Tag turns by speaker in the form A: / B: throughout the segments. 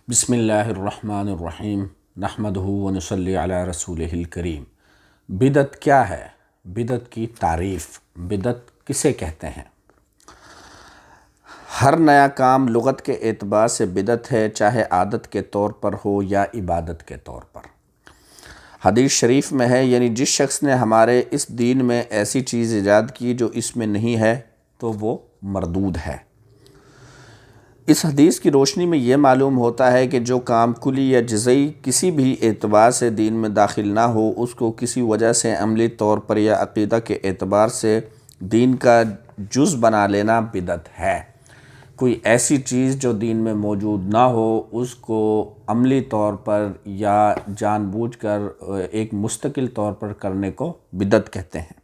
A: بسم اللہ الرحمن الرحیم نحمدہ ونصلی علی رسولہ الکریم۔ بدعت کیا ہے؟ بدعت کی تعریف، بدعت کسے کہتے ہیں؟ ہر نیا کام لغت کے اعتبار سے بدعت ہے، چاہے عادت کے طور پر ہو یا عبادت کے طور پر۔ حدیث شریف میں ہے، یعنی جس شخص نے ہمارے اس دین میں ایسی چیز ایجاد کی جو اس میں نہیں ہے تو وہ مردود ہے۔ اس حدیث کی روشنی میں یہ معلوم ہوتا ہے کہ جو کام کلی یا جزئی کسی بھی اعتبار سے دین میں داخل نہ ہو، اس کو کسی وجہ سے عملی طور پر یا عقیدہ کے اعتبار سے دین کا جز بنا لینا بدعت ہے۔ کوئی ایسی چیز جو دین میں موجود نہ ہو، اس کو عملی طور پر یا جان بوجھ کر ایک مستقل طور پر کرنے کو بدعت کہتے ہیں۔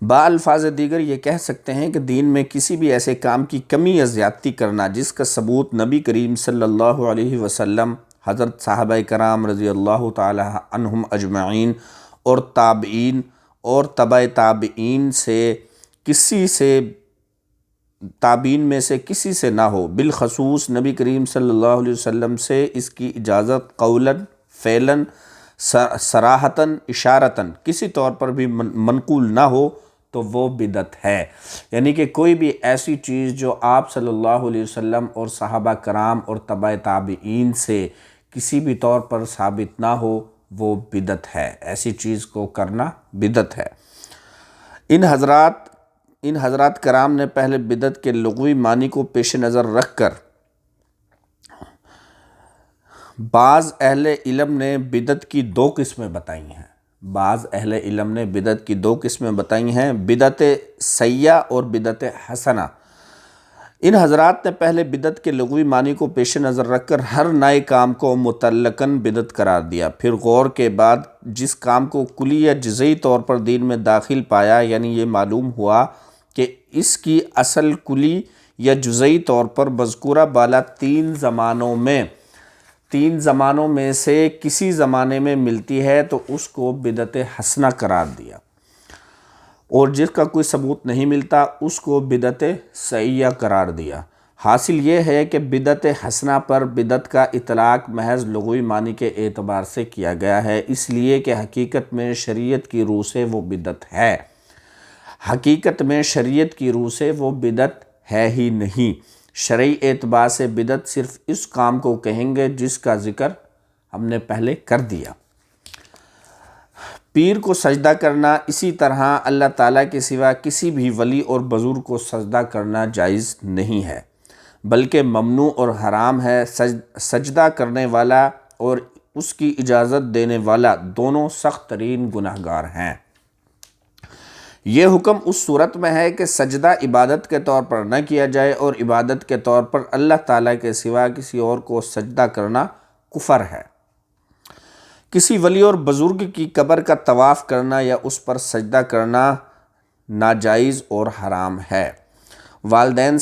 A: الفاظ دیگر یہ کہہ سکتے ہیں کہ دین میں کسی بھی ایسے کام کی کمی یا زیادتی کرنا جس کا ثبوت نبی کریم صلی اللہ علیہ وسلم، حضرت صحابہ کرام رضی اللہ تعالی عنہم اجمعین اور تابعین اور تبع تابعین تابعین میں سے کسی سے نہ ہو، بالخصوص نبی کریم صلی اللہ علیہ وسلم سے اس کی اجازت قولاً فعلاً صراحتاً اشارتاً کسی طور پر بھی منقول نہ ہو تو وہ بدعت ہے۔ یعنی کہ کوئی بھی ایسی چیز جو آپ صلی اللہ علیہ وسلم اور صحابہ کرام اور تبع تابعین سے کسی بھی طور پر ثابت نہ ہو، وہ بدعت ہے۔ ایسی چیز کو کرنا بدعت ہے۔ ان حضرات کرام نے پہلے بدعت کے لغوی معنی کو پیش نظر رکھ کر بعض اہل علم نے بدعت کی دو قسمیں بتائی ہیں۔ بتائی ہیں، بدعت سیئہ اور بدعت حسنہ۔ ان حضرات نے پہلے بدعت کے لغوی معنی کو پیش نظر رکھ کر ہر نئے کام کو مطلقاً بدعت قرار دیا، پھر غور کے بعد جس کام کو کلی یا جزئی طور پر دین میں داخل پایا، یعنی یہ معلوم ہوا کہ اس کی اصل کلی یا جزئی طور پر مذکورہ بالا تین زمانوں میں سے کسی زمانے میں ملتی ہے تو اس کو بدعت حسنہ قرار دیا، اور جس کا کوئی ثبوت نہیں ملتا اس کو بدعت سیئہ قرار دیا۔ حاصل یہ ہے کہ بدعت حسنہ پر بدعت کا اطلاق محض لغوی معنی کے اعتبار سے کیا گیا ہے، اس لیے کہ حقیقت میں شریعت کی روح سے وہ بدعت ہے۔ ہی نہیں۔ شرعی اعتبار سے بدعت صرف اس کام کو کہیں گے جس کا ذکر ہم نے پہلے کر دیا۔ پیر کو سجدہ کرنا، اسی طرح اللہ تعالیٰ کے سوا کسی بھی ولی اور بزرگ کو سجدہ کرنا جائز نہیں ہے، بلکہ ممنوع اور حرام ہے۔ سجدہ کرنے والا اور اس کی اجازت دینے والا دونوں سخت ترین گناہگار ہیں۔ یہ حکم اس صورت میں ہے کہ سجدہ عبادت کے طور پر نہ کیا جائے، اور عبادت کے طور پر اللہ تعالیٰ کے سوا کسی اور کو سجدہ کرنا کفر ہے۔ کسی ولی اور بزرگ کی قبر کا طواف کرنا یا اس پر سجدہ کرنا ناجائز اور حرام ہے۔ والدین کے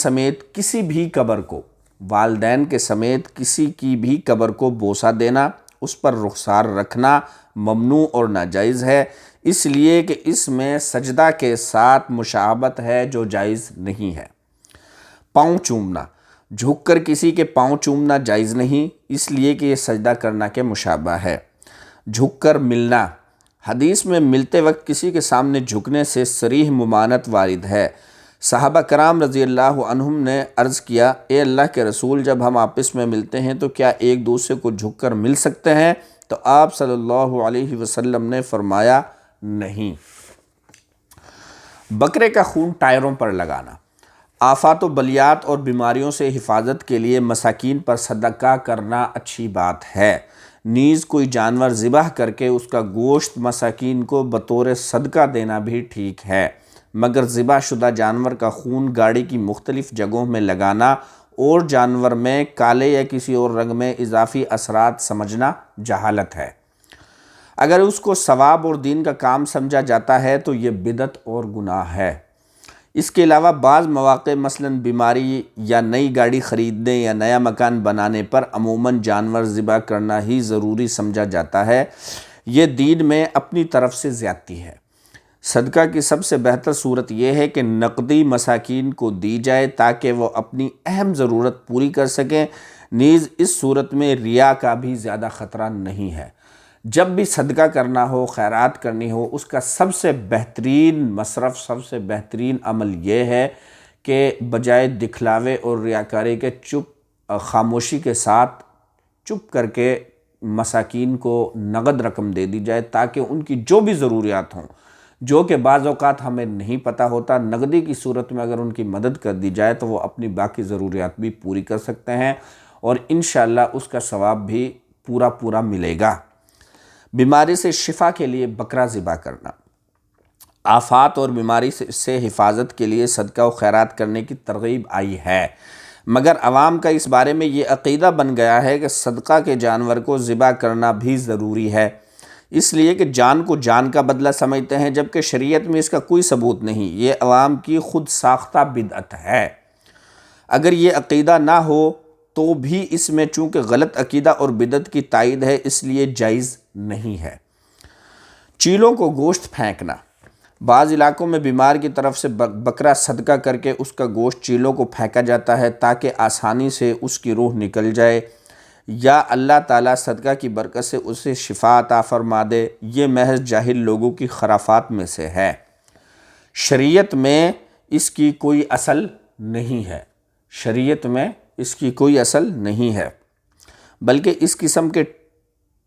A: سمیت کسی کی بھی قبر کو بوسہ دینا، اس پر رخسار رکھنا ممنوع اور ناجائز ہے، اس لیے کہ اس میں سجدہ کے ساتھ مشابہت ہے جو جائز نہیں ہے۔ پاؤں چومنا، جھک کر کسی کے پاؤں چومنا جائز نہیں، اس لیے کہ یہ سجدہ کرنا کے مشابہ ہے۔ جھک کر ملنا، حدیث میں ملتے وقت کسی کے سامنے جھکنے سے صریح ممانعت وارد ہے۔ صحابہ کرام رضی اللہ عنہم نے عرض کیا، اے اللہ کے رسول، جب ہم آپس میں ملتے ہیں تو کیا ایک دوسرے کو جھک کر مل سکتے ہیں؟ تو آپ صلی اللہ علیہ وسلم نے فرمایا، نہیں۔ بکرے کا خون ٹائروں پر لگانا، آفات و بلیات اور بیماریوں سے حفاظت کے لیے مساکین پر صدقہ کرنا اچھی بات ہے۔ نیز کوئی جانور ذبح کر کے اس کا گوشت مساکین کو بطور صدقہ دینا بھی ٹھیک ہے، مگر ذبح شدہ جانور کا خون گاڑی کی مختلف جگہوں میں لگانا اور جانور میں کالے یا کسی اور رنگ میں اضافی اثرات سمجھنا جہالت ہے۔ اگر اس کو ثواب اور دین کا کام سمجھا جاتا ہے تو یہ بدعت اور گناہ ہے۔ اس کے علاوہ بعض مواقع مثلاً بیماری یا نئی گاڑی خریدنے یا نیا مکان بنانے پر عموماً جانور ذبح کرنا ہی ضروری سمجھا جاتا ہے، یہ دین میں اپنی طرف سے زیادتی ہے۔ صدقہ کی سب سے بہتر صورت یہ ہے کہ نقدی مساکین کو دی جائے تاکہ وہ اپنی اہم ضرورت پوری کر سکیں، نیز اس صورت میں ریا کا بھی زیادہ خطرہ نہیں ہے۔ جب بھی صدقہ کرنا ہو، خیرات کرنی ہو، اس کا سب سے بہترین مصرف، سب سے بہترین عمل یہ ہے کہ بجائے دکھلاوے اور ریاکاری کے خاموشی کے ساتھ چپ کر کے مساکین کو نقد رقم دے دی جائے، تاکہ ان کی جو بھی ضروریات ہوں، جو کہ بعض اوقات ہمیں نہیں پتہ ہوتا، نقدی کی صورت میں اگر ان کی مدد کر دی جائے تو وہ اپنی باقی ضروریات بھی پوری کر سکتے ہیں، اور انشاءاللہ اس کا ثواب بھی پورا ملے گا۔ بیماری سے شفا کے لیے بکرا ذبح کرنا۔ آفات اور بیماری سے حفاظت کے لیے صدقہ و خیرات کرنے کی ترغیب آئی ہے، مگر عوام کا اس بارے میں یہ عقیدہ بن گیا ہے کہ صدقہ کے جانور کو ذبح کرنا بھی ضروری ہے، اس لیے کہ جان کو جان کا بدلہ سمجھتے ہیں، جبکہ شریعت میں اس کا کوئی ثبوت نہیں۔ یہ عوام کی خود ساختہ بدعت ہے۔ اگر یہ عقیدہ نہ ہو تو بھی اس میں چونکہ غلط عقیدہ اور بدعت کی تائید ہے، اس لیے جائز نہیں ہے۔ چیلوں کو گوشت پھینکنا۔ بعض علاقوں میں بیمار کی طرف سے بکرا صدقہ کر کے اس کا گوشت چیلوں کو پھینکا جاتا ہے تاکہ آسانی سے اس کی روح نکل جائے، یا اللہ تعالیٰ صدقہ کی برکت سے اسے شفا عطا فرما دے۔ یہ محض جاہل لوگوں کی خرافات میں سے ہے، شریعت میں اس کی کوئی اصل نہیں ہے، شریعت میں اس کی کوئی اصل نہیں ہے، بلکہ اس قسم کے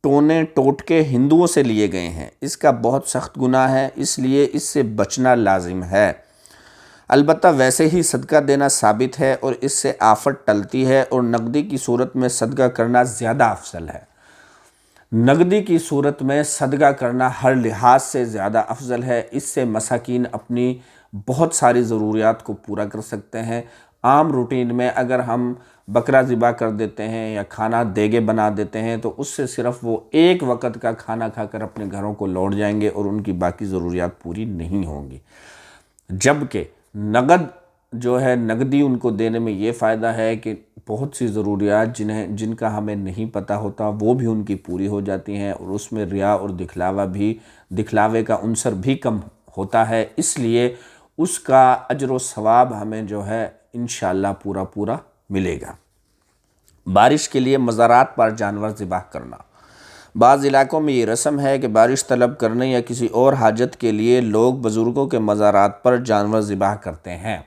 A: ٹونے ٹوٹکے ہندوؤں سے لیے گئے ہیں۔ اس کا بہت سخت گناہ ہے، اس لیے اس سے بچنا لازم ہے۔ البتہ ویسے ہی صدقہ دینا ثابت ہے اور اس سے آفت ٹلتی ہے، اور نقدی کی صورت میں صدقہ کرنا زیادہ افضل ہے۔ نقدی کی صورت میں صدقہ کرنا ہر لحاظ سے زیادہ افضل ہے، اس سے مساکین اپنی بہت ساری ضروریات کو پورا کر سکتے ہیں۔ عام روٹین میں اگر ہم بکرا ذبح کر دیتے ہیں یا کھانا دیگے بنا دیتے ہیں تو اس سے صرف وہ ایک وقت کا کھانا کھا کر اپنے گھروں کو لوٹ جائیں گے اور ان کی باقی ضروریات پوری نہیں ہوں گی، جبکہ نقد جو ہے، نقدی ان کو دینے میں یہ فائدہ ہے کہ بہت سی ضروریات جن کا ہمیں نہیں پتہ ہوتا وہ بھی ان کی پوری ہو جاتی ہیں، اور اس میں ریا اور دکھلاوے کا عنصر بھی کم ہوتا ہے، اس لیے اس کا اجر و ثواب ہمیں جو ہے انشاءاللہ پورا ملے گا۔ بارش کے لیے مزارات پر جانور ذبح کرنا۔ بعض علاقوں میں یہ رسم ہے کہ بارش طلب کرنے یا کسی اور حاجت کے لیے لوگ بزرگوں کے مزارات پر جانور ذبح کرتے ہیں۔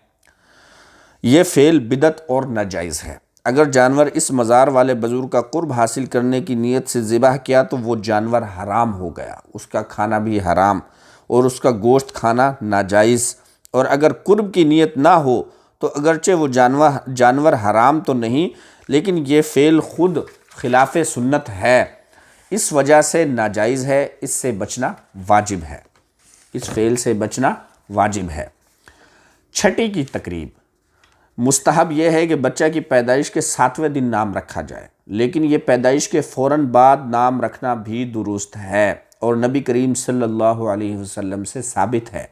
A: یہ فعل بدعت اور ناجائز ہے۔ اگر جانور اس مزار والے بزرگ کا قرب حاصل کرنے کی نیت سے ذبح کیا تو وہ جانور حرام ہو گیا، اس کا کھانا بھی حرام اور اس کا گوشت کھانا ناجائز۔ اور اگر قرب کی نیت نہ ہو تو اگرچہ وہ جانور حرام تو نہیں، لیکن یہ فعل خود خلاف سنت ہے، اس وجہ سے ناجائز ہے، اس سے بچنا واجب ہے، اس فعل سے بچنا واجب ہے۔ چھٹی کی تقریب۔ مستحب یہ ہے کہ بچہ کی پیدائش کے 7ویں دن نام رکھا جائے، لیکن یہ پیدائش کے فوراً بعد نام رکھنا بھی درست ہے اور نبی کریم صلی اللہ علیہ وسلم سے ثابت ہے۔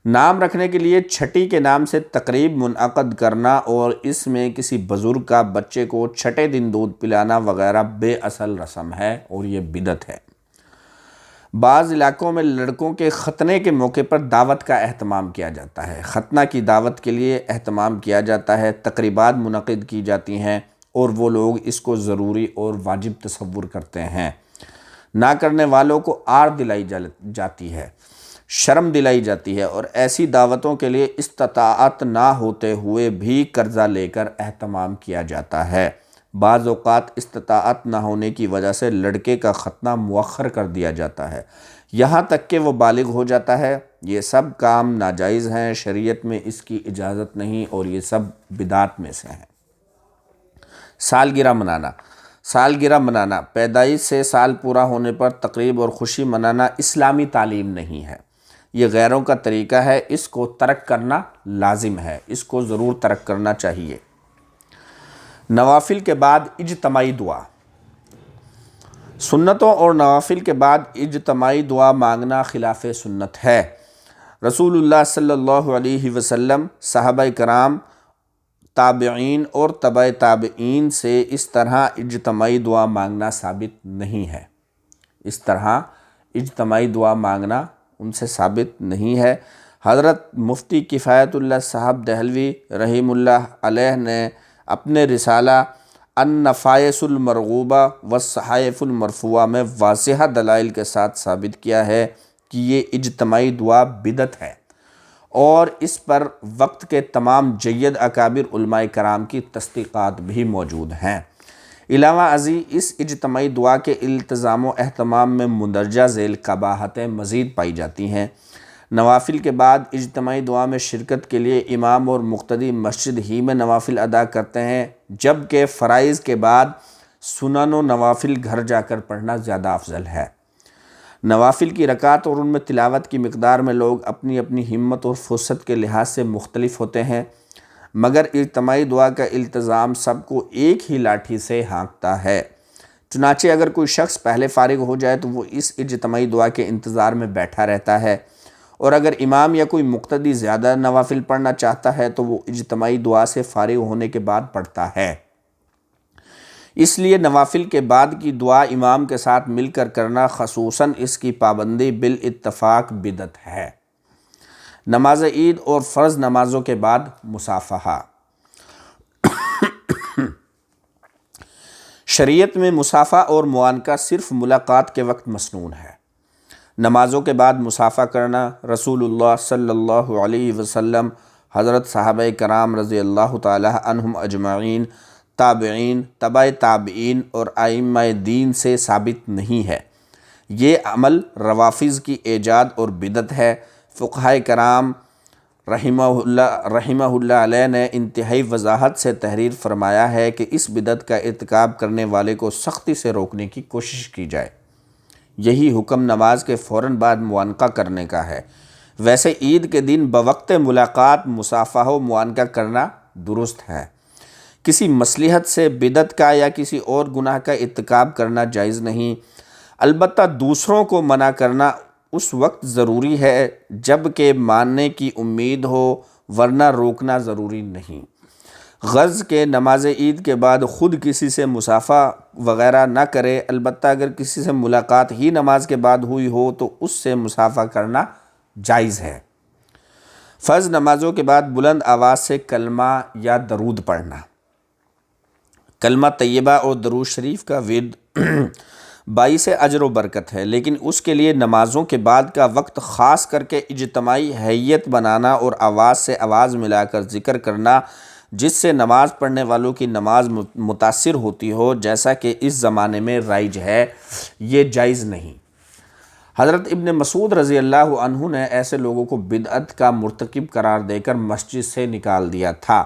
A: نام رکھنے کے لیے چھٹی کے نام سے تقریب منعقد کرنا اور اس میں کسی بزرگ کا بچے کو چھٹے دن دودھ پلانا وغیرہ بے اصل رسم ہے اور یہ بدعت ہے۔ بعض علاقوں میں لڑکوں کے ختنے کے موقع پر دعوت کا اہتمام کیا جاتا ہے، ختنہ کی دعوت کے لیے اہتمام کیا جاتا ہے، تقریبات منعقد کی جاتی ہیں اور وہ لوگ اس کو ضروری اور واجب تصور کرتے ہیں۔ نہ کرنے والوں کو آر دلائی جاتی ہے، شرم دلائی جاتی ہے، اور ایسی دعوتوں کے لیے استطاعت نہ ہوتے ہوئے بھی قرضہ لے کر اہتمام کیا جاتا ہے۔ بعض اوقات استطاعت نہ ہونے کی وجہ سے لڑکے کا ختنہ مؤخر کر دیا جاتا ہے یہاں تک کہ وہ بالغ ہو جاتا ہے۔ یہ سب کام ناجائز ہیں، شریعت میں اس کی اجازت نہیں اور یہ سب بدعات میں سے ہیں۔ سالگرہ منانا۔ سالگرہ منانا، پیدائش سے سال پورا ہونے پر تقریب اور خوشی منانا اسلامی تعلیم نہیں ہے، یہ غیروں کا طریقہ ہے، اس کو ترک کرنا لازم ہے، اس کو ضرور ترک کرنا چاہیے۔ نوافل کے بعد اجتماعی دعا۔ سنتوں اور نوافل کے بعد اجتماعی دعا مانگنا خلاف سنت ہے۔ رسول اللہ صلی اللہ علیہ وسلم، صحابہ کرام، تابعین اور تبع تابعین سے اس طرح اجتماعی دعا مانگنا ثابت نہیں ہے، اس طرح اجتماعی دعا مانگنا ان سے ثابت نہیں ہے۔ حضرت مفتی کفایت اللہ صاحب دہلوی رحمہ اللہ علیہ نے اپنے رسالہ النفائس المرغوبہ والصحائف المرفوعہ میں واضح دلائل کے ساتھ ثابت کیا ہے کہ یہ اجتماعی دعا بدعت ہے، اور اس پر وقت کے تمام جید اکابر علماء کرام کی تصدیقات بھی موجود ہیں۔ علاوہ ازیں اس اجتماعی دعا کے التزام و اہتمام میں مندرجہ ذیل قباحتیں مزید پائی جاتی ہیں۔ نوافل کے بعد اجتماعی دعا میں شرکت کے لیے امام اور مقتدی مسجد ہی میں نوافل ادا کرتے ہیں، جبکہ فرائض کے بعد سنن و نوافل گھر جا کر پڑھنا زیادہ افضل ہے۔ نوافل کی رکعت اور ان میں تلاوت کی مقدار میں لوگ اپنی اپنی ہمت اور فرصت کے لحاظ سے مختلف ہوتے ہیں، مگر اجتماعی دعا کا التزام سب کو ایک ہی لاٹھی سے ہانکتا ہے۔ چنانچہ اگر کوئی شخص پہلے فارغ ہو جائے تو وہ اس اجتماعی دعا کے انتظار میں بیٹھا رہتا ہے، اور اگر امام یا کوئی مقتدی زیادہ نوافل پڑھنا چاہتا ہے تو وہ اجتماعی دعا سے فارغ ہونے کے بعد پڑھتا ہے۔ اس لیے نوافل کے بعد کی دعا امام کے ساتھ مل کر کرنا، خصوصاً اس کی پابندی بالاتفاق بدعت ہے۔ نماز عید اور فرض نمازوں کے بعد مصافحہ۔ شریعت میں مصافحہ اور معانقہ صرف ملاقات کے وقت مسنون ہے۔ نمازوں کے بعد مصافحہ کرنا رسول اللہ صلی اللہ علیہ وسلم، حضرت صحابہ کرام رضی اللہ تعالی عنہم اجمعین، تابعین، تبع تابعین اور ائمہ دین سے ثابت نہیں ہے۔ یہ عمل روافض کی ایجاد اور بدعت ہے۔ فقہائے کرام رحمہ اللہ علیہ نے انتہائی وضاحت سے تحریر فرمایا ہے کہ اس بدعت کا ارتکاب کرنے والے کو سختی سے روکنے کی کوشش کی جائے۔ یہی حکم نماز کے فوراً بعد معانقہ کرنے کا ہے۔ ویسے عید کے دن بوقت ملاقات مصافحہ و معانقہ کرنا درست ہے۔ کسی مصلحت سے بدعت کا یا کسی اور گناہ کا ارتکاب کرنا جائز نہیں، البتہ دوسروں کو منع کرنا اس وقت ضروری ہے جب کہ ماننے کی امید ہو، ورنہ روکنا ضروری نہیں۔ غرض کہ نماز عید کے بعد خود کسی سے مصافحہ وغیرہ نہ کرے، البتہ اگر کسی سے ملاقات ہی نماز کے بعد ہوئی ہو تو اس سے مصافحہ کرنا جائز ہے۔ فرض نمازوں کے بعد بلند آواز سے کلمہ یا درود پڑھنا۔ کلمہ طیبہ اور درود شریف کا ورد باعث اجر و برکت ہے، لیکن اس کے لیے نمازوں کے بعد کا وقت خاص کر کے اجتماعی ہیئت بنانا اور آواز سے آواز ملا کر ذکر کرنا، جس سے نماز پڑھنے والوں کی نماز متاثر ہوتی ہو، جیسا کہ اس زمانے میں رائج ہے، یہ جائز نہیں۔ حضرت ابن مسعود رضی اللہ عنہ نے ایسے لوگوں کو بدعت کا مرتکب قرار دے کر مسجد سے نکال دیا تھا،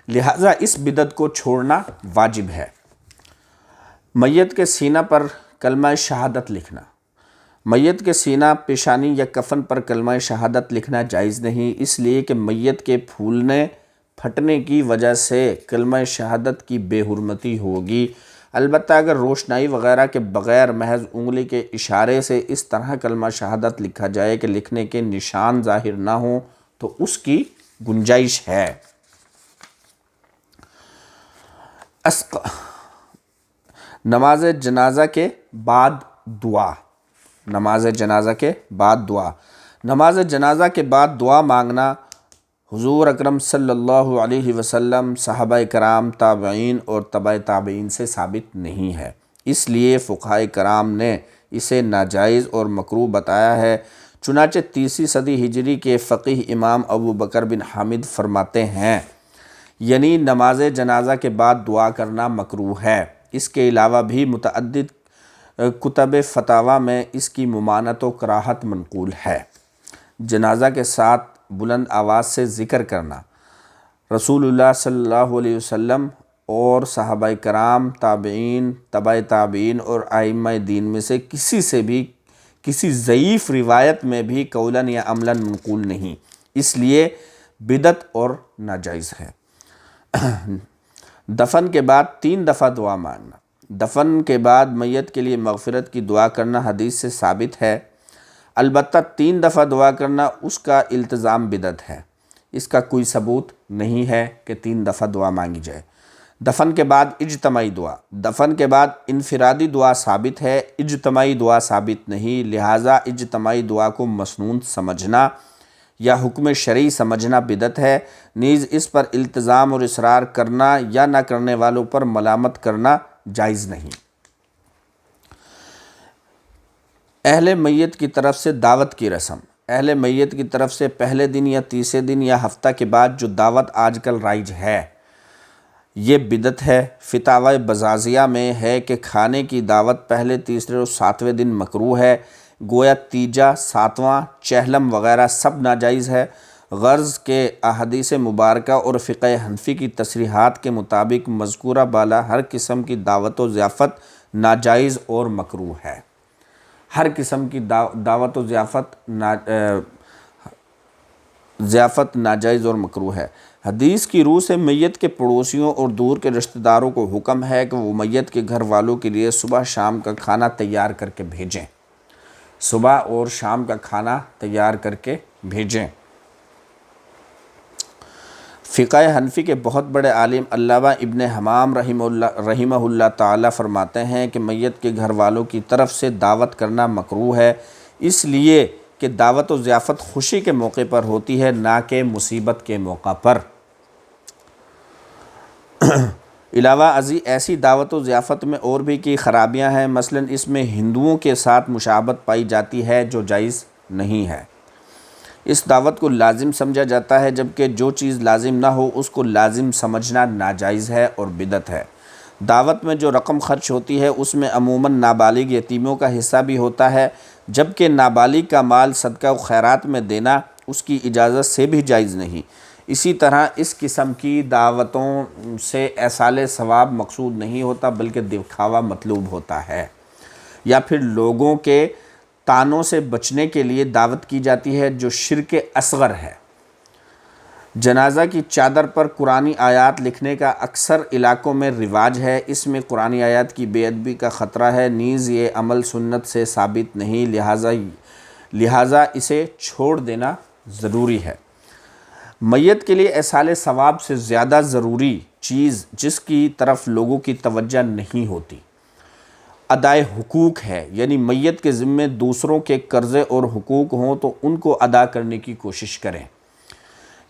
A: لہٰذا اس بدعت کو چھوڑنا واجب ہے۔ میت کے سینہ پر کلمہ شہادت لکھنا۔ میت کے سینہ، پیشانی یا کفن پر کلمہ شہادت لکھنا جائز نہیں، اس لیے کہ میت کے پھولنے پھٹنے کی وجہ سے کلمہ شہادت کی بے حرمتی ہوگی۔ البتہ اگر روشنائی وغیرہ کے بغیر محض انگلی کے اشارے سے اس طرح کلمہ شہادت لکھا جائے کہ لکھنے کے نشان ظاہر نہ ہوں تو اس کی گنجائش ہے۔ نماز جنازہ کے بعد دعا۔ نماز جنازہ کے بعد دعا۔ نماز جنازہ کے بعد دعا مانگنا حضور اکرم صلی اللہ علیہ وسلم، صحابہ کرام، تابعین اور تبع تابعین سے ثابت نہیں ہے، اس لیے فقہائے کرام نے اسے ناجائز اور مکروہ بتایا ہے۔ چنانچہ 30ویں صدی ہجری کے فقیہ امام ابو بکر بن حامد فرماتے ہیں، یعنی نماز جنازہ کے بعد دعا کرنا مکروہ ہے۔ اس کے علاوہ بھی متعدد کتب فتاویٰ میں اس کی ممانعت و کراہت منقول ہے۔ جنازہ کے ساتھ بلند آواز سے ذکر کرنا۔ رسول اللہ صلی اللہ علیہ وسلم اور صحابہ کرام، تابعین، تبع تابعین اور ائمہ دین میں سے کسی سے بھی کسی ضعیف روایت میں بھی قولاً یا عملاً منقول نہیں، اس لیے بدعت اور ناجائز ہے۔ دفن کے بعد 3 دفعہ دعا مانگنا۔ دفن کے بعد میت کے لیے مغفرت کی دعا کرنا حدیث سے ثابت ہے، البتہ 3 دفعہ دعا کرنا اس کا التزام بدعت ہے۔ اس کا کوئی ثبوت نہیں ہے کہ 3 دفعہ دعا مانگی جائے۔ دفن کے بعد اجتماعی دعا۔ دفن کے بعد انفرادی دعا ثابت ہے، اجتماعی دعا ثابت نہیں، لہٰذا اجتماعی دعا کو مسنون سمجھنا یا حکم شرعی سمجھنا بدعت ہے۔ نیز اس پر التزام اور اصرار کرنا یا نہ کرنے والوں پر ملامت کرنا جائز نہیں۔ اہل میت کی طرف سے دعوت کی رسم۔ اہل میت کی طرف سے پہلے دن یا تیسرے دن یا ہفتہ کے بعد جو دعوت آج کل رائج ہے یہ بدعت ہے۔ فتاوی بزازیہ میں ہے کہ کھانے کی دعوت پہلے، تیسرے اور ساتویں دن مکروہ ہے، گویا تیجا، ساتواں، چہلم وغیرہ سب ناجائز ہے۔ غرض کہ احادیث مبارکہ اور فقہ حنفی کی تصریحات کے مطابق مذکورہ بالا ہر قسم کی دعوت و ضیافت ناجائز اور مکروہ ہے۔ ہر قسم کی دعوت و ضیافت ناجائز اور مکروہ ہے۔ حدیث کی روح سے میت کے پڑوسیوں اور دور کے رشتہ داروں کو حکم ہے کہ وہ میت کے گھر والوں کے لیے صبح شام کا کھانا تیار کر کے بھیجیں۔ صبح اور شام کا کھانا تیار کر کے بھیجیں۔ فقہ حنفی کے بہت بڑے عالم علامہ ابن حمام رحمہ اللہ تعالی فرماتے ہیں کہ میت کے گھر والوں کی طرف سے دعوت کرنا مکروہ ہے، اس لیے کہ دعوت و ضیافت خوشی کے موقع پر ہوتی ہے، نہ کہ مصیبت کے موقع پر۔ علاوہ ازیں ایسی دعوت و ضیافت میں اور بھی کی خرابیاں ہیں، مثلا اس میں ہندوؤں کے ساتھ مشابہت پائی جاتی ہے جو جائز نہیں ہے۔ اس دعوت کو لازم سمجھا جاتا ہے، جبکہ جو چیز لازم نہ ہو اس کو لازم سمجھنا ناجائز ہے اور بدعت ہے۔ دعوت میں جو رقم خرچ ہوتی ہے اس میں عموماً نابالغ یتیموں کا حصہ بھی ہوتا ہے، جبکہ نابالغ کا مال صدقہ و خیرات میں دینا اس کی اجازت سے بھی جائز نہیں۔ اسی طرح اس قسم کی دعوتوں سے ایصال ثواب مقصود نہیں ہوتا بلکہ دکھاوا مطلوب ہوتا ہے، یا پھر لوگوں کے طعنوں سے بچنے کے لیے دعوت کی جاتی ہے جو شرک اصغر ہے۔ جنازہ کی چادر پر قرآنی آیات لکھنے کا اکثر علاقوں میں رواج ہے، اس میں قرآنی آیات کی بے ادبی کا خطرہ ہے، نیز یہ عمل سنت سے ثابت نہیں، لہٰذا اسے چھوڑ دینا ضروری ہے۔ میت کے لیے ایصال ثواب سے زیادہ ضروری چیز جس کی طرف لوگوں کی توجہ نہیں ہوتی ادائے حقوق ہے، یعنی میت کے ذمے دوسروں کے قرضے اور حقوق ہوں تو ان کو ادا کرنے کی کوشش کریں۔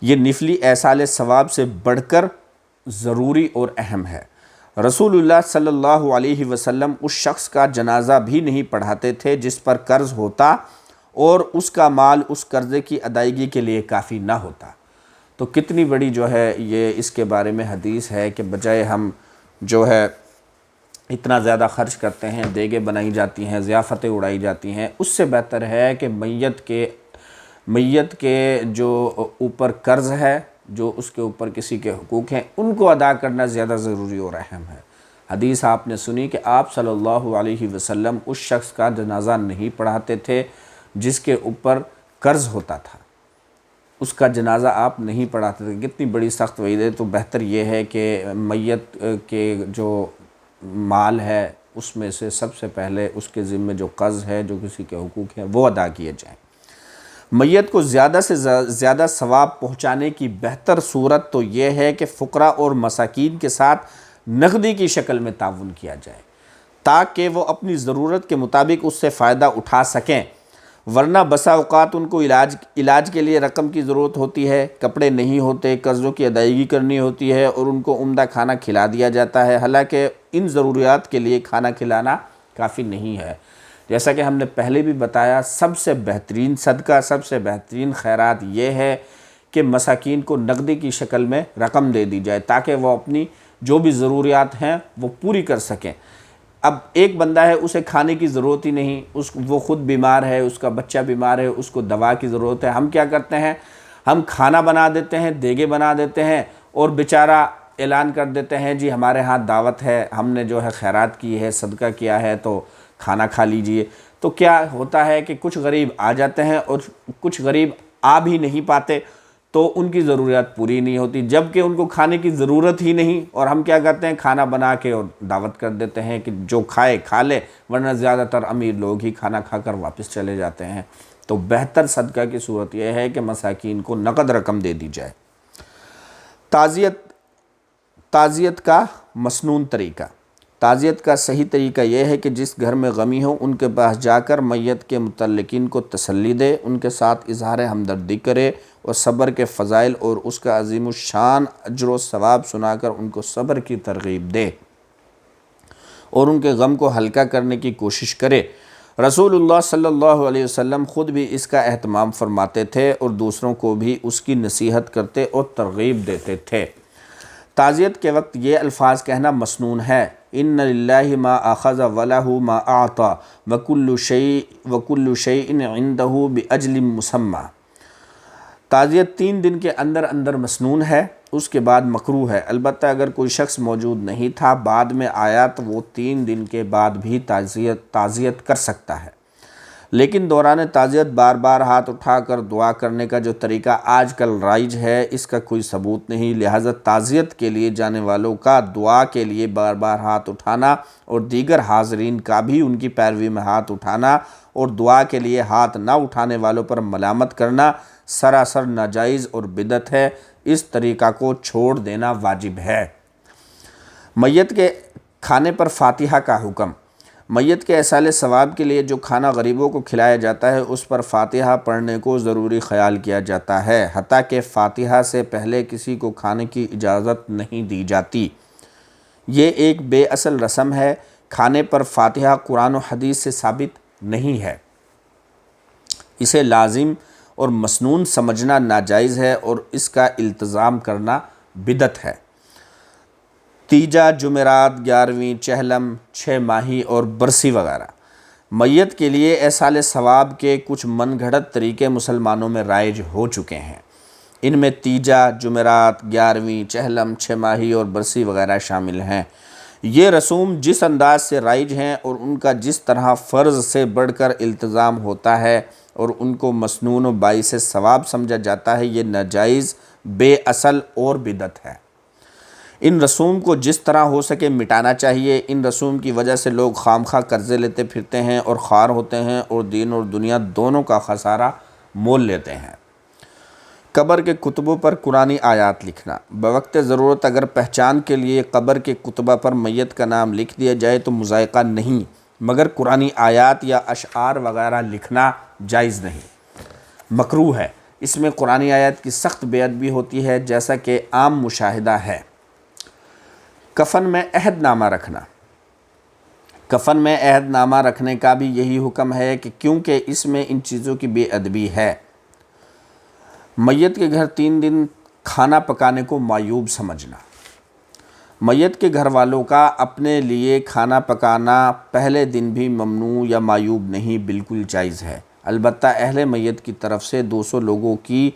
A: یہ نفلی ایصال ثواب سے بڑھ کر ضروری اور اہم ہے۔ رسول اللہ صلی اللہ علیہ وسلم اس شخص کا جنازہ بھی نہیں پڑھاتے تھے جس پر قرض ہوتا اور اس کا مال اس قرضے کی ادائیگی کے لیے کافی نہ ہوتا۔ تو کتنی بڑی جو ہے یہ اس کے بارے میں حدیث ہے کہ بجائے ہم جو ہے اتنا زیادہ خرچ کرتے ہیں، دیگیں بنائی جاتی ہیں، ضیافتیں اڑائی جاتی ہیں، اس سے بہتر ہے کہ میت کے جو اوپر قرض ہے، جو اس کے اوپر کسی کے حقوق ہیں، ان کو ادا کرنا زیادہ ضروری اور اہم ہے۔ حدیث آپ نے سنی کہ آپ صلی اللہ علیہ وسلم اس شخص کا جنازہ نہیں پڑھاتے تھے جس کے اوپر قرض ہوتا تھا، اس کا جنازہ آپ نہیں پڑھاتے تھے۔ کتنی بڑی سخت وعید ہے۔ تو بہتر یہ ہے کہ میت کے جو مال ہے اس میں سے سب سے پہلے اس کے ذمے جو قرض ہے، جو کسی کے حقوق ہیں، وہ ادا کیے جائیں۔ میت کو زیادہ سے زیادہ ثواب پہنچانے کی بہتر صورت تو یہ ہے کہ فقراء اور مساکین کے ساتھ نقدی کی شکل میں تعاون کیا جائے تاکہ وہ اپنی ضرورت کے مطابق اس سے فائدہ اٹھا سکیں، ورنہ بسا اوقات ان کو علاج کے لیے رقم کی ضرورت ہوتی ہے، کپڑے نہیں ہوتے، قرضوں کی ادائیگی کرنی ہوتی ہے اور ان کو عمدہ کھانا کھلا دیا جاتا ہے، حالانکہ ان ضروریات کے لیے کھانا کھلانا کافی نہیں ہے۔ جیسا کہ ہم نے پہلے بھی بتایا، سب سے بہترین صدقہ، سب سے بہترین خیرات یہ ہے کہ مساکین کو نقدی کی شکل میں رقم دے دی جائے تاکہ وہ اپنی جو بھی ضروریات ہیں وہ پوری کر سکیں۔ اب ایک بندہ ہے، اسے کھانے کی ضرورت ہی نہیں، وہ خود بیمار ہے، اس کا بچہ بیمار ہے، اس کو دوا کی ضرورت ہے، ہم کیا کرتے ہیں؟ ہم کھانا بنا دیتے ہیں، دیگیں بنا دیتے ہیں اور بیچارہ اعلان کر دیتے ہیں جی ہمارے ہاں دعوت ہے، ہم نے جو ہے خیرات کی ہے، صدقہ کیا ہے تو کھانا کھا لیجئے۔ تو کیا ہوتا ہے کہ کچھ غریب آ جاتے ہیں اور کچھ غریب آ بھی نہیں پاتے تو ان کی ضروریات پوری نہیں ہوتی، جبکہ ان کو کھانے کی ضرورت ہی نہیں، اور ہم کیا کرتے ہیں؟ کھانا بنا کے اور دعوت کر دیتے ہیں کہ جو کھائے کھا لے، ورنہ زیادہ تر امیر لوگ ہی کھانا کھا کر واپس چلے جاتے ہیں۔ تو بہتر صدقہ کی صورت یہ ہے کہ مساکین کو نقد رقم دے دی جائے۔ تعزیت کا مسنون طریقہ۔ تعزیت کا صحیح طریقہ یہ ہے کہ جس گھر میں غمی ہو ان کے پاس جا کر میت کے متعلقین کو تسلی دے، ان کے ساتھ اظہار ہمدردی کرے اور صبر کے فضائل اور اس کا عظیم الشان اجر و ثواب سنا کر ان کو صبر کی ترغیب دے اور ان کے غم کو ہلکا کرنے کی کوشش کرے۔ رسول اللہ صلی اللہ علیہ وسلم خود بھی اس کا اہتمام فرماتے تھے اور دوسروں کو بھی اس کی نصیحت کرتے اور ترغیب دیتے تھے۔ تعزیت کے وقت یہ الفاظ کہنا مسنون ہے: ان للہ ما اخذ ولہ ما اعطى وکل شیء عندہ باجل مسمى۔ تعزیت 3 دن کے اندر اندر مسنون ہے، اس کے بعد مکروہ ہے۔ البتہ اگر کوئی شخص موجود نہیں تھا، بعد میں آیا تو وہ 3 دن کے بعد بھی تعزیت کر سکتا ہے۔ لیکن دوران تعزیت بار بار ہاتھ اٹھا کر دعا کرنے کا جو طریقہ آج کل رائج ہے، اس کا کوئی ثبوت نہیں، لہذا تعزیت کے لیے جانے والوں کا دعا کے لیے بار بار ہاتھ اٹھانا اور دیگر حاضرین کا بھی ان کی پیروی میں ہاتھ اٹھانا اور دعا کے لیے ہاتھ نہ اٹھانے والوں پر ملامت کرنا سراسر ناجائز اور بدعت ہے۔ اس طریقہ کو چھوڑ دینا واجب ہے۔ میت کے کھانے پر فاتحہ کا حکم۔ میت کے ایصال ثواب کے لیے جو کھانا غریبوں کو کھلایا جاتا ہے، اس پر فاتحہ پڑھنے کو ضروری خیال کیا جاتا ہے، حتیٰ کہ فاتحہ سے پہلے کسی کو کھانے کی اجازت نہیں دی جاتی۔ یہ ایک بے اصل رسم ہے۔ کھانے پر فاتحہ قرآن و حدیث سے ثابت نہیں ہے۔ اسے لازم اور مسنون سمجھنا ناجائز ہے اور اس کا التزام کرنا بدعت ہے۔ تیجا، جمعرات، 11ویں، چہلم، 6 ماہی اور برسی وغیرہ۔ میت کے لیے ایصال ثواب کے کچھ من گھڑت طریقے مسلمانوں میں رائج ہو چکے ہیں۔ ان میں تیجا، جمعرات، 11ویں، چہلم، 6 ماہی اور برسی وغیرہ شامل ہیں۔ یہ رسوم جس انداز سے رائج ہیں اور ان کا جس طرح فرض سے بڑھ کر التزام ہوتا ہے اور ان کو مسنون و باعث ثواب سمجھا جاتا ہے، یہ ناجائز، بے اصل اور بدعت ہے۔ ان رسوم کو جس طرح ہو سکے مٹانا چاہیے۔ ان رسوم کی وجہ سے لوگ خام خواہ قرضے لیتے پھرتے ہیں اور خوار ہوتے ہیں اور دین اور دنیا دونوں کا خسارہ مول لیتے ہیں۔ قبر کے کتبوں پر قرآنی آیات لکھنا۔ بوقت ضرورت اگر پہچان کے لیے قبر کے کتبہ پر میت کا نام لکھ دیا جائے تو مذائقہ نہیں، مگر قرآنی آیات یا اشعار وغیرہ لکھنا جائز نہیں، مکروہ ہے۔ اس میں قرآنی آیات کی سخت بے ادبی ہوتی ہے، جیسا کہ عام مشاہدہ ہے۔ کفن میں عہد نامہ رکھنا۔ کفن میں عہد نامہ رکھنے کا بھی یہی حکم ہے کہ کیونکہ اس میں ان چیزوں کی بے ادبی ہے۔ میت کے گھر 3 دن کھانا پکانے کو معیوب سمجھنا۔ میت کے گھر والوں کا اپنے لیے کھانا پکانا پہلے دن بھی ممنوع یا معیوب نہیں، بالکل جائز ہے۔ البتہ اہل میت کی طرف سے 200 لوگوں کی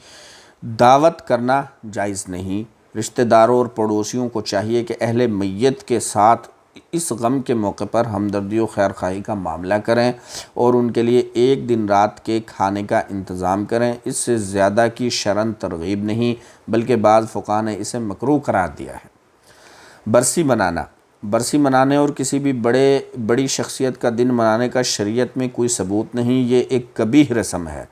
A: دعوت کرنا جائز نہیں۔ رشتہ داروں اور پڑوسیوں کو چاہیے کہ اہل میت کے ساتھ اس غم کے موقع پر ہمدردی و خیرخواہی کا معاملہ کریں اور ان کے لیے 1 دن رات کے کھانے کا انتظام کریں۔ اس سے زیادہ کی شرعاً ترغیب نہیں، بلکہ بعض فقہاء نے اسے مکروہ قرار دیا ہے۔ برسی منانا۔ برسی منانے اور کسی بھی بڑی شخصیت کا دن منانے کا شریعت میں کوئی ثبوت نہیں، یہ ایک قبیح رسم ہے۔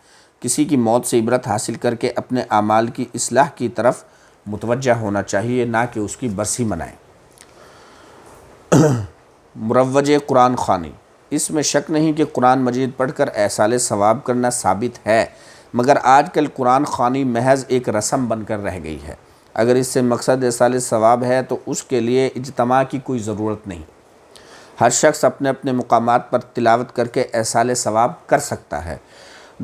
A: کسی کی موت سے عبرت حاصل کر کے اپنے اعمال کی اصلاح کی طرف متوجہ ہونا چاہیے، نہ کہ اس کی برسی منائیں۔ مروج قرآن خوانی۔ اس میں شک نہیں کہ قرآن مجید پڑھ کر ایصال ثواب کرنا ثابت ہے، مگر آج کل قرآن خوانی محض ایک رسم بن کر رہ گئی ہے۔ اگر اس سے مقصد ایصال ثواب ہے تو اس کے لیے اجتماع کی کوئی ضرورت نہیں۔ ہر شخص اپنے اپنے مقامات پر تلاوت کر کے ایصال ثواب کر سکتا ہے۔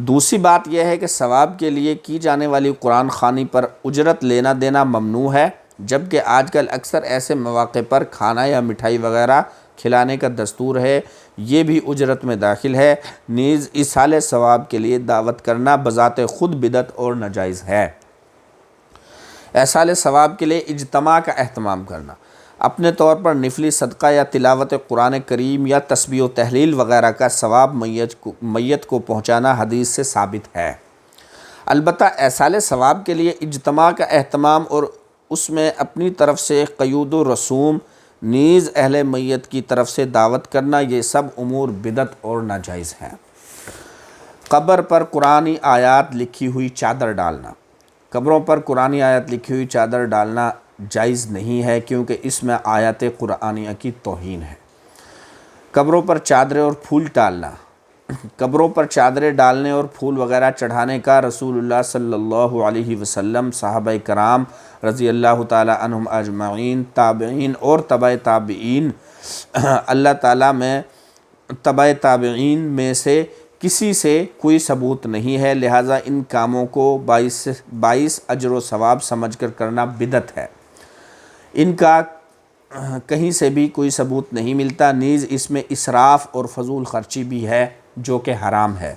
A: دوسری بات یہ ہے کہ ثواب کے لیے کی جانے والی قرآن خوانی پر اجرت لینا دینا ممنوع ہے، جبکہ آج کل اکثر ایسے مواقع پر کھانا یا مٹھائی وغیرہ کھلانے کا دستور ہے، یہ بھی اجرت میں داخل ہے۔ نیز ایصال ثواب کے لیے دعوت کرنا بذات خود بدعت اور ناجائز ہے۔ ایصال ثواب کے لیے اجتماع کا اہتمام کرنا۔ اپنے طور پر نفلی صدقہ یا تلاوت قرآن کریم یا تسبیح و تحلیل وغیرہ کا ثواب میت کو پہنچانا حدیث سے ثابت ہے۔ البتہ ایصال ثواب کے لیے اجتماع کا اہتمام اور اس میں اپنی طرف سے قیود و رسوم، نیز اہل میت کی طرف سے دعوت کرنا، یہ سب امور بدعت اور ناجائز ہیں۔ قبر پر قرآنی آیات لکھی ہوئی چادر ڈالنا۔ قبروں پر قرآنی آیات لکھی ہوئی چادر ڈالنا جائز نہیں ہے، کیونکہ اس میں آیات قرآنیہ کی توہین ہے۔ قبروں پر چادریں اور پھول ڈالنا، قبروں پر چادریں ڈالنے اور پھول وغیرہ چڑھانے کا رسول اللہ صلی اللہ علیہ وسلم، صحابہ کرام رضی اللہ تعالی عنہم اجمعین، تابعین اور تبع تابعین، اللہ تعالیٰ میں تبع تابعین میں سے کسی سے کوئی ثبوت نہیں ہے، لہٰذا ان کاموں کو باعث اجر و ثواب سمجھ کر کرنا بدعت ہے۔ ان کا کہیں سے بھی کوئی ثبوت نہیں ملتا، نیز اس میں اسراف اور فضول خرچی بھی ہے جو کہ حرام ہے۔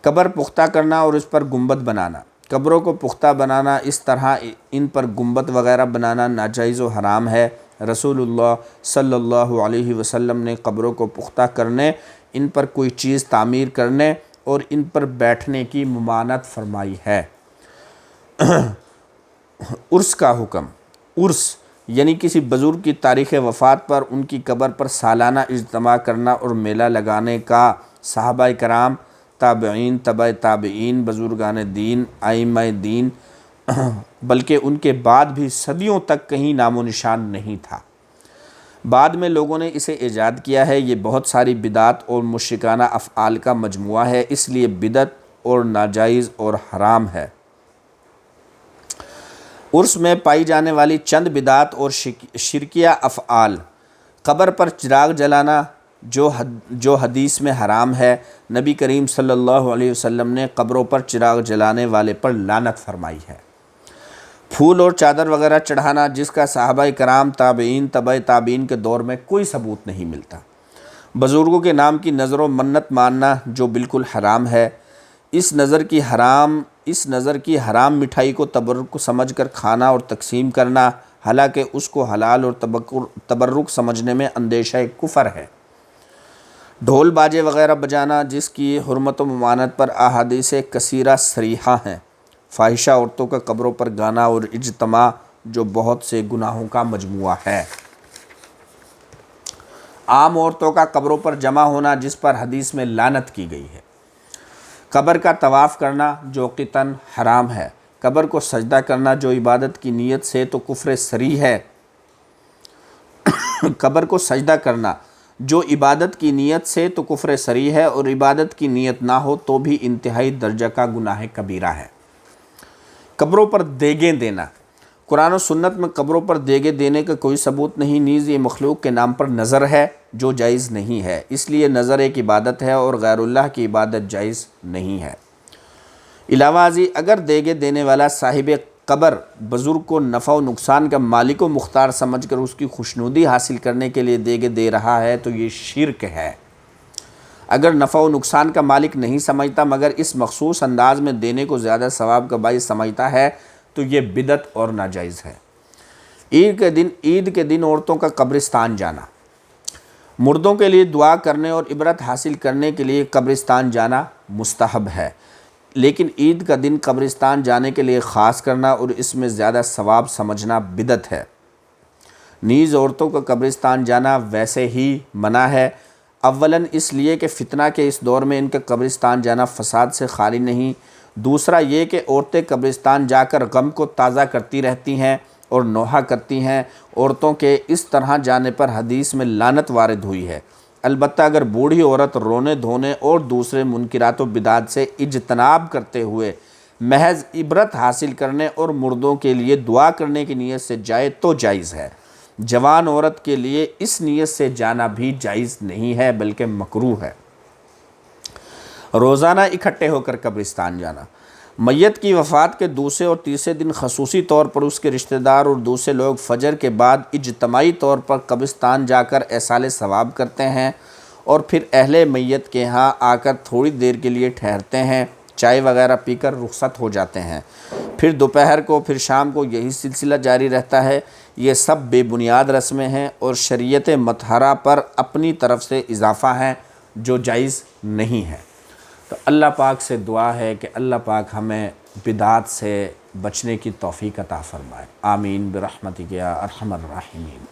A: قبر پختہ کرنا اور اس پر گنبد بنانا، قبروں کو پختہ بنانا، اس طرح ان پر گنبد وغیرہ بنانا ناجائز و حرام ہے۔ رسول اللہ صلی اللہ علیہ وسلم نے قبروں کو پختہ کرنے، ان پر کوئی چیز تعمیر کرنے اور ان پر بیٹھنے کی ممانعت فرمائی ہے۔ عرس کا حکم، عرس یعنی کسی بزرگ کی تاریخ وفات پر ان کی قبر پر سالانہ اجتماع کرنا اور میلہ لگانے کا صحابہ کرام، تابعین، تبع تابعین، بزرگان دین، ائمہ دین، بلکہ ان کے بعد بھی صدیوں تک کہیں نام و نشان نہیں تھا۔ بعد میں لوگوں نے اسے ایجاد کیا ہے۔ یہ بہت ساری بدعات اور مشرکانہ افعال کا مجموعہ ہے، اس لیے بدعت اور ناجائز اور حرام ہے۔ عرس میں پائی جانے والی چند بدعات اور شرکیہ افعال: قبر پر چراغ جلانا جو حدیث میں حرام ہے۔ نبی کریم صلی اللہ علیہ وسلم نے قبروں پر چراغ جلانے والے پر لعنت فرمائی ہے۔ پھول اور چادر وغیرہ چڑھانا، جس کا صحابہ کرام، تابعین، تبع تابعین کے دور میں کوئی ثبوت نہیں ملتا۔ بزرگوں کے نام کی نظر و منت ماننا جو بالکل حرام ہے۔ اس نظر کی حرام مٹھائی کو تبرک سمجھ کر کھانا اور تقسیم کرنا، حالانکہ اس کو حلال اور تبرک سمجھنے میں اندیشہ کفر ہے۔ ڈھول باجے وغیرہ بجانا، جس کی حرمت و ممانعت پر احادیث کثیرہ صریحہ ہیں۔ فاحشہ عورتوں کا قبروں پر گانا اور اجتماع جو بہت سے گناہوں کا مجموعہ ہے۔ عام عورتوں کا قبروں پر جمع ہونا، جس پر حدیث میں لعنت کی گئی ہے۔ قبر کا طواف کرنا جو قطعاً حرام ہے۔ قبر کو سجدہ کرنا جو عبادت کی نیت سے تو کفر صریح ہے۔ قبر کو سجدہ کرنا جو عبادت کی نیت سے تو کفر صریح ہے، اور عبادت کی نیت نہ ہو تو بھی انتہائی درجہ کا گناہ کبیرہ ہے۔ قبروں پر دیگیں دینا، قرآن و سنت میں قبروں پر دیگیں دینے کا کوئی ثبوت نہیں، نیز یہ مخلوق کے نام پر نظر ہے جو جائز نہیں ہے، اس لیے نظر ایک عبادت ہے اور غیر اللہ کی عبادت جائز نہیں ہے۔ علاوہ ازیں اگر دیگیں دینے والا صاحب قبر بزرگ کو نفع و نقصان کا مالک و مختار سمجھ کر اس کی خوشنودی حاصل کرنے کے لیے دیگیں دے رہا ہے تو یہ شرک ہے۔ اگر نفع و نقصان کا مالک نہیں سمجھتا مگر اس مخصوص انداز میں دینے کو زیادہ ثواب کا باعث سمجھتا ہے تو یہ بدعت اور ناجائز ہے۔ عید کے دن عورتوں کا قبرستان جانا، مردوں کے لیے دعا کرنے اور عبرت حاصل کرنے کے لیے قبرستان جانا مستحب ہے، لیکن عید کا دن قبرستان جانے کے لیے خاص کرنا اور اس میں زیادہ ثواب سمجھنا بدعت ہے۔ نیز عورتوں کا قبرستان جانا ویسے ہی منع ہے، اولاً اس لیے کہ فتنہ کے اس دور میں ان کا قبرستان جانا فساد سے خالی نہیں، دوسرا یہ کہ عورتیں قبرستان جا کر غم کو تازہ کرتی رہتی ہیں اور نوحہ کرتی ہیں۔ عورتوں کے اس طرح جانے پر حدیث میں لعنت وارد ہوئی ہے۔ البتہ اگر بوڑھی عورت رونے دھونے اور دوسرے منکرات و بدعات سے اجتناب کرتے ہوئے محض عبرت حاصل کرنے اور مردوں کے لیے دعا کرنے کی نیت سے جائے تو جائز ہے۔ جوان عورت کے لیے اس نیت سے جانا بھی جائز نہیں ہے بلکہ مکروہ ہے۔ روزانہ اکٹھے ہو کر قبرستان جانا، میت کی وفات کے دوسرے اور تیسرے دن خصوصی طور پر اس کے رشتہ دار اور دوسرے لوگ فجر کے بعد اجتماعی طور پر قبرستان جا کر ایصال ثواب کرتے ہیں اور پھر اہل میت کے ہاں آ کر تھوڑی دیر کے لیے ٹھہرتے ہیں، چائے وغیرہ پی کر رخصت ہو جاتے ہیں، پھر دوپہر کو پھر شام کو یہی سلسلہ جاری رہتا ہے۔ یہ سب بے بنیاد رسمیں ہیں اور شریعت مطہرہ پر اپنی طرف سے اضافہ ہیں جو جائز نہیں ہے۔ تو اللہ پاک سے دعا ہے کہ اللہ پاک ہمیں بدعات سے بچنے کی توفیق عطا فرمائے۔ آمین برحمتک یا ارحم الراحمین۔